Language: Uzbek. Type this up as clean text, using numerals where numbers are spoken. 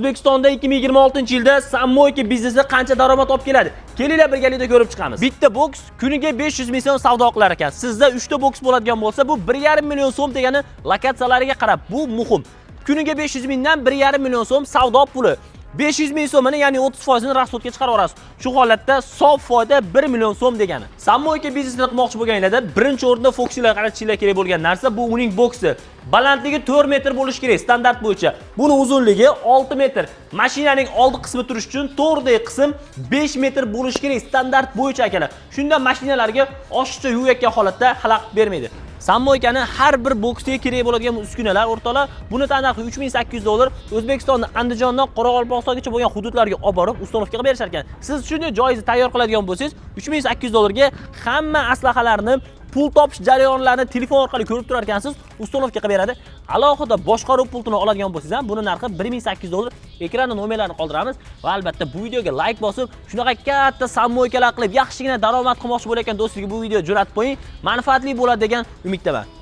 O'zbekistonda 2026-yilda sammoyka biznesi qancha daromad olib keladi? Kelinglar birgalikda ko'rib chiqamiz. Bitta boks kuniga 500 ming so'm savdo qilar ekan. Sizda 3 ta boks bo'ladigan bo'lsa, bu 1,5 million so'm degani lokatsiyalariga qarab, bu muhim. Kuniga 500 mingdan 1,5 million so'm savdo puli. 500 ming so'mini, ya'ni 30% ni rasxodga chiqarib olasiz. Shu holatda sof foyda 1 million so'm degani. Sammoyka biznesini qilmoqchi bo'lganingizda birinchi o'rinda foksilar qaratishinglar kerak bo'lgan narsa bu uning boksi. Balandligi 4 metr bo'lishi kerak standart bo'yicha. Buni uzunligi 6 metr. Mashinaning oldi qismi turish uchun to'rdagi qism 5 metr bo'lishi kerak standart bo'yicha akalar. Shunda mashinalarga oshiqcha yuvayotgan holatda xalaqit bermaydi. Sammoykani har bir boksga kerak bo'ladigan uskunalar o'rtoqlar, buni narxi $3800. O'zbekistonning Andijondan Qoraqalpog'istongacha bo'lgan hududlarga olib borib, ustanovka qilib berishar ekan. Siz shuni joyizni tayyor qiladigan bo'lsangiz, $3800 ga hamma aslahalarni, pul topish jarayonlarini telefon orqali ko'rib turar ekansiz, ustanovka qilib beradi. Alohida boshqaruv pultini oladigan bo'lsangiz ham, buni narxi $1800. Ekranda nomerlarni qoldiramiz va albatta bu videoga like bosib, shunaqa katta sammoykalar qilib, yaxshigina daromad qilmoqchi bo'layotgan do'stlarga bu video jo'natib qo'ying. Manfaatli bo'ladi degan umiddaman.